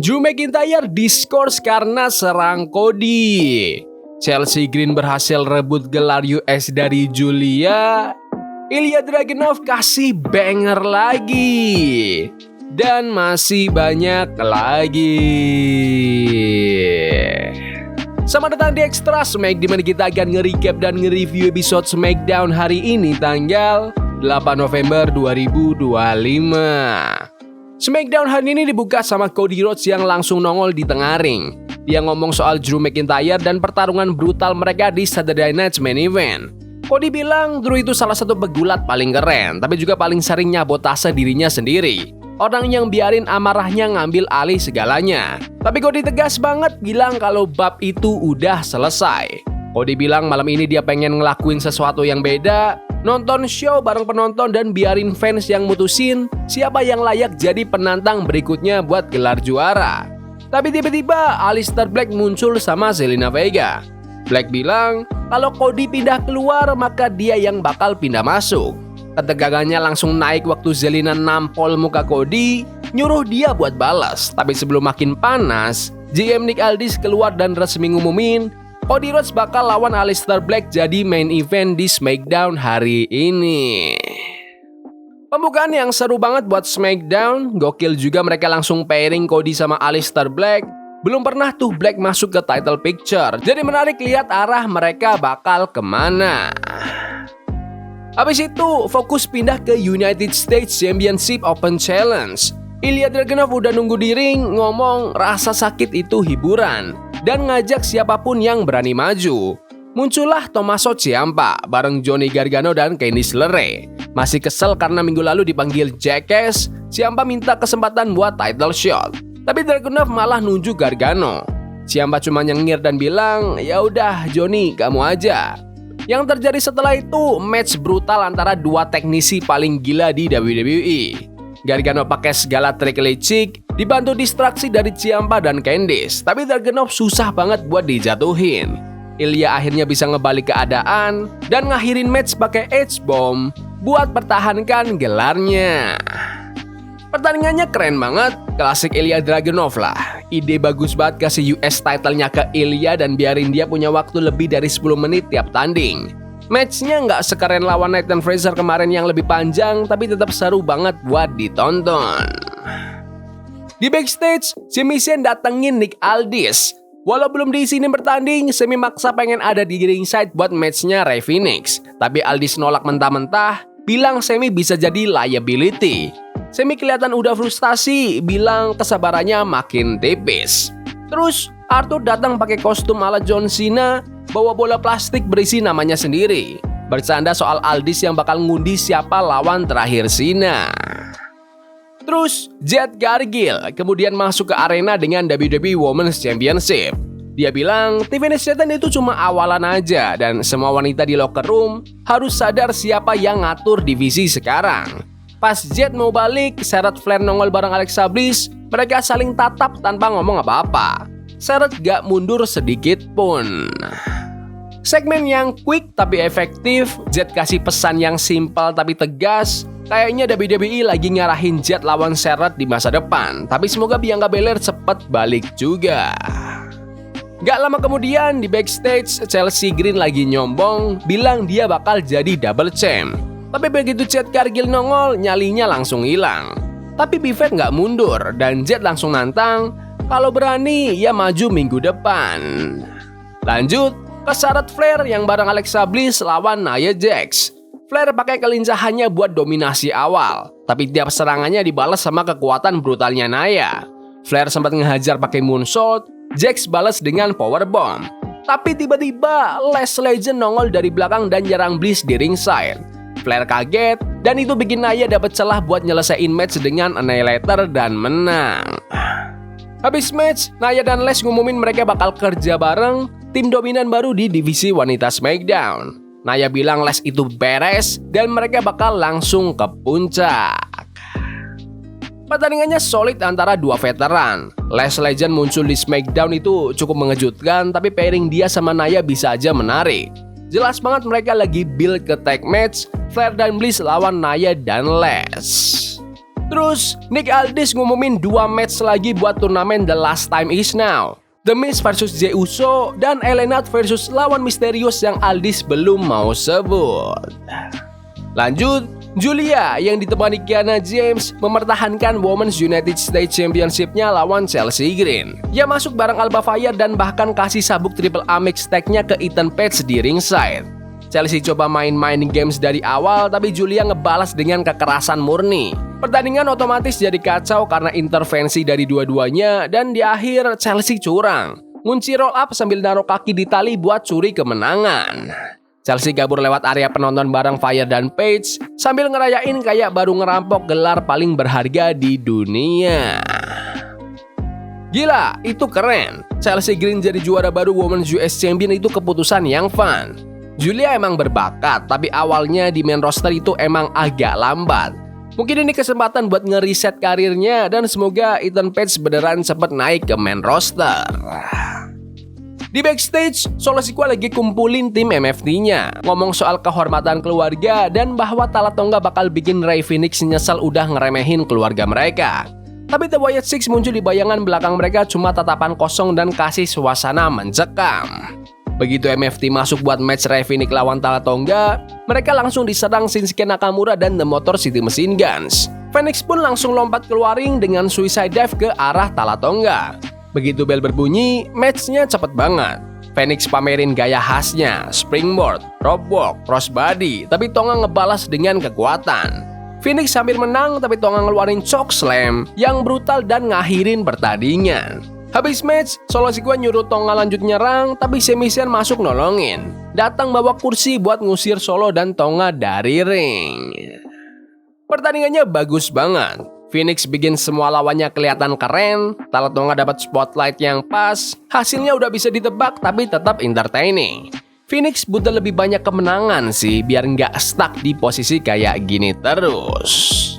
Drew McIntyre diskors karena serang Cody. Chelsea Green berhasil rebut gelar US dari Julia. Ilya Dragunov kasih banger lagi. Dan masih banyak lagi. Selamat datang di Extra Smack, di mana kita akan nge-recap dan nge-review episode SmackDown hari ini tanggal 8 November 2025. SmackDown hari ini dibuka sama Cody Rhodes yang langsung nongol di tengah ring. Dia ngomong soal Drew McIntyre dan pertarungan brutal mereka di Saturday Night's Main Event. Cody bilang Drew itu salah satu pegulat paling keren, tapi juga paling sering nyabotase dirinya sendiri. Orang yang biarin amarahnya ngambil alih segalanya. Tapi Cody tegas banget bilang kalau bab itu udah selesai. Cody bilang malam ini dia pengen ngelakuin sesuatu yang beda, nonton show bareng penonton dan biarin fans yang mutusin siapa yang layak jadi penantang berikutnya buat gelar juara. Tapi tiba-tiba Aleister Black muncul sama Zelina Vega. Black bilang kalau Cody pindah keluar maka dia yang bakal pindah masuk. Ketegangannya langsung naik waktu Zelina nampol muka Cody, nyuruh dia buat balas. Tapi sebelum makin panas, GM Nick Aldis keluar dan resmi ngumumin Cody Rhodes bakal lawan Aleister Black jadi main event di SmackDown hari ini. Pembukaan yang seru banget buat SmackDown, gokil juga mereka langsung pairing Cody sama Aleister Black. Belum pernah tuh Black masuk ke title picture, jadi menarik lihat arah mereka bakal kemana. Habis itu, fokus pindah ke United States Championship Open Challenge. Ilya Dragunov udah nunggu di ring, ngomong rasa sakit itu hiburan, dan ngajak siapapun yang berani maju. Muncullah Tommaso Ciampa bareng Johnny Gargano dan Candice LeRae. Masih kesel karena minggu lalu dipanggil Jackass, Ciampa minta kesempatan buat title shot. Tapi Dragunov malah nunjuk Gargano. Ciampa cuma nyengir dan bilang, "Ya udah Johnny, kamu aja." Yang terjadi setelah itu match brutal antara dua teknisi paling gila di WWE. Gargano pakai segala trik licik, dibantu distraksi dari Ciampa dan Candice, tapi Dragunov susah banget buat dijatuhin. Ilya akhirnya bisa ngebalik keadaan dan ngakhirin match pakai H-Bomb buat pertahankan gelarnya. Pertandingannya keren banget, klasik Ilya Dragunov lah. Ide bagus banget kasih US title-nya ke Ilya dan biarin dia punya waktu lebih dari 10 menit tiap tanding. Matchnya nggak sekeren lawan Nathan Frazer kemarin yang lebih panjang, tapi tetap seru banget buat ditonton. Di backstage, Sami Zayn datengin Nick Aldis. Walau belum diizinin bertanding, Sami maksa pengen ada di ringside buat matchnya Rey Fenix. Tapi Aldis nolak mentah-mentah, bilang Sami bisa jadi liability. Sami kelihatan udah frustasi, bilang kesabarannya makin tipis. Terus Arthur datang pakai kostum ala John Cena, bawa bola plastik berisi namanya sendiri. Bercanda soal Aldis yang bakal ngundi siapa lawan terakhir Cena. Terus Jade Cargill kemudian masuk ke arena dengan WWE Women's Championship. Dia bilang Tiffany Stratton itu cuma awalan aja dan semua wanita di locker room harus sadar siapa yang ngatur divisi sekarang. Pas Jade mau balik, Charlotte Flair nongol bareng Alexa Bliss, mereka saling tatap tanpa ngomong apa-apa. Charlotte gak mundur sedikit pun. Segmen yang quick tapi efektif, Jade kasih pesan yang simpel tapi tegas. Kayaknya WWE lagi ngarahin Jade lawan Charlotte di masa depan, tapi semoga Bianca Belair cepet balik juga. Gak lama kemudian di backstage, Chelsea Green lagi nyombong, bilang dia bakal jadi double champ. Tapi begitu Jade Cargill nongol, nyalinya langsung hilang. Tapi Bivet gak mundur dan Jade langsung nantang, kalau berani ya maju minggu depan. Lanjut ke Charlotte Flair yang bareng Alexa Bliss lawan Nia Jax. Flair pakai kelincahannya buat dominasi awal, tapi tiap serangannya dibalas sama kekuatan brutalnya Nia. Flair sempat ngehajar pakai moonsault, Jax balas dengan powerbomb. Tapi tiba-tiba Les Legend nongol dari belakang dan nyerang Bliss di ringside. Flair kaget, dan itu bikin Nia dapat celah buat nyelesain match dengan Annihilator dan menang. Habis match, Nia dan Les ngumumin mereka bakal kerja bareng, tim dominan baru di divisi wanita SmackDown. Nia bilang Les itu beres dan mereka bakal langsung ke puncak. Pertandingannya solid antara dua veteran. Les Legend muncul di SmackDown itu cukup mengejutkan, tapi pairing dia sama Nia bisa aja menarik. Jelas banget mereka lagi build ke tag match Flair dan Bliss lawan Nia dan Les. Terus Nick Aldis ngumumin 2 match lagi buat turnamen The Last Time Is Now. The Miz versus Jey Uso dan LA Knight versus lawan misterius yang Aldis belum mau sebut. Lanjut, Julia yang ditemani Kiana James mempertahankan Women's United States Championship-nya lawan Chelsea Green. Ia masuk bareng Alba Fire dan bahkan kasih sabuk Triple A Mix Tag-nya ke Ethan Page di ringside. Chelsea coba main games dari awal, tapi Julia ngebalas dengan kekerasan murni. Pertandingan otomatis jadi kacau karena intervensi dari dua-duanya, dan di akhir Chelsea curang. Ngunci roll up sambil naruh kaki di tali buat curi kemenangan. Chelsea kabur lewat area penonton bareng Fire dan Page sambil ngerayain kayak baru ngerampok gelar paling berharga di dunia. Gila, itu keren. Chelsea Green jadi juara baru Women's US Champion itu keputusan yang fun. Julia emang berbakat, tapi awalnya di main roster itu emang agak lambat. Mungkin ini kesempatan buat ngeriset karirnya dan semoga Ethan Page beneran cepet naik ke main roster. Di backstage, Solo Sikoa lagi kumpulin tim MFT-nya, ngomong soal kehormatan keluarga dan bahwa Tala Tonga bakal bikin Rey Fenix nyesal udah ngeremehin keluarga mereka. Tapi The Wyatt Six muncul di bayangan belakang mereka cuma tatapan kosong dan kasih suasana mencekam. Begitu MFT masuk buat match Rey Fenix lawan Tala Tonga, mereka langsung diserang Shinsuke Nakamura dan The Motor City Machine Guns. Phoenix pun langsung lompat keluar ring dengan suicide dive ke arah Tala Tonga. Begitu bel berbunyi, matchnya cepet banget. Phoenix pamerin gaya khasnya, springboard, rope walk, crossbody, tapi Tonga ngebalas dengan kekuatan. Phoenix hampir menang, tapi Tonga ngeluarin choke slam yang brutal dan ngakhirin pertandingan. Habis match, Solo Sikoa nyuruh Tonga lanjut nyerang, tapi Sami Zayn masuk nolongin. Datang bawa kursi buat ngusir Solo dan Tonga dari ring. Pertandingannya bagus banget. Phoenix bikin semua lawannya kelihatan keren, Tala Tonga dapat spotlight yang pas, hasilnya udah bisa ditebak tapi tetap entertaining. Phoenix butuh lebih banyak kemenangan sih, biar nggak stuck di posisi kayak gini terus.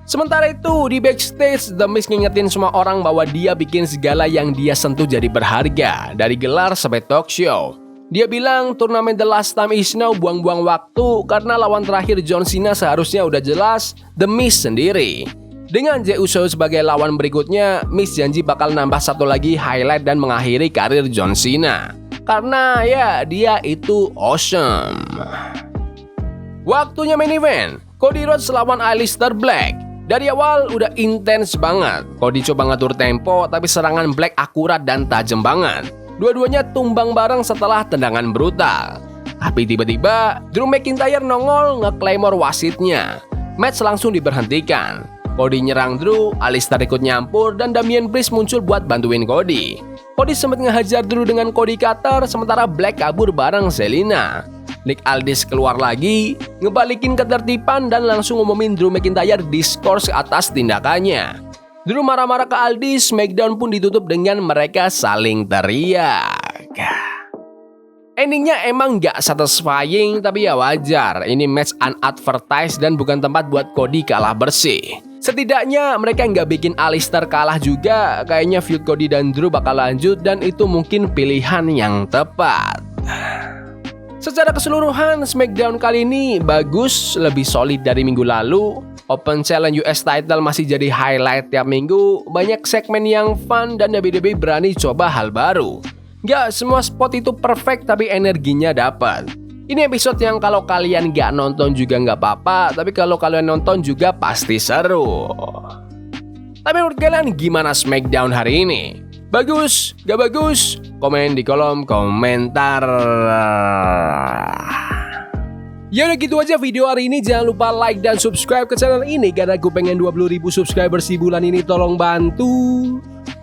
Sementara itu, di backstage, The Miz ngingetin semua orang bahwa dia bikin segala yang dia sentuh jadi berharga, dari gelar sampai talk show. Dia bilang turnamen The Last Time Is Now buang-buang waktu karena lawan terakhir John Cena seharusnya udah jelas The Miz sendiri. Dengan Jey Uso sebagai lawan berikutnya, Miz janji bakal nambah satu lagi highlight dan mengakhiri karir John Cena. Karena ya, dia itu awesome. Waktunya main event, Cody Rhodes lawan Aleister Black. Dari awal udah intens banget. Cody coba ngatur tempo, tapi serangan Black akurat dan tajam banget. Dua-duanya tumbang bareng setelah tendangan brutal. Tapi tiba-tiba Drew McIntyre nongol nge-claymore wasitnya. Match langsung diberhentikan. Cody nyerang Drew, Aleister ikut nyampur, dan Damian Priest muncul buat bantuin Cody. Cody sempat ngehajar Drew dengan Cody Cutter, sementara Black kabur bareng Zelina. Nick Aldis keluar lagi, ngebalikin ketertiban dan langsung ngumumin Drew McIntyre diskors atas tindakannya. Drew marah-marah ke Aldis, SmackDown pun ditutup dengan mereka saling teriak. Endingnya emang gak satisfying, tapi ya wajar. Ini match unadvertised dan bukan tempat buat Cody kalah bersih. Setidaknya mereka nggak bikin Aleister kalah juga. Kayaknya feud Cody dan Drew bakal lanjut dan itu mungkin pilihan yang tepat. Secara keseluruhan, SmackDown kali ini bagus, lebih solid dari minggu lalu. Open Challenge US Title masih jadi highlight tiap minggu. Banyak segmen yang fun dan WWE berani coba hal baru. Gak semua spot itu perfect, tapi energinya dapat. Ini episode yang kalau kalian gak nonton juga gak apa-apa, tapi kalau kalian nonton juga pasti seru. Tapi menurut kalian gimana SmackDown hari ini? Bagus? Gak bagus? Komen di kolom komentar. Ya udah gitu aja video hari ini. Jangan lupa like dan subscribe ke channel ini karena gue pengen 20.000 subscribers di bulan ini. Tolong bantu.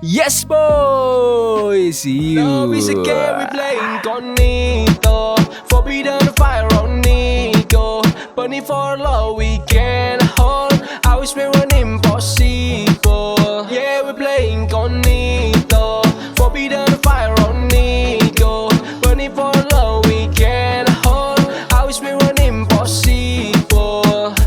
Yes boy. See you. Love is a game we play incognito. Forbidden fire on Nico. Burning for love we can hold. I wish we were impossible. Yeah we play incognito.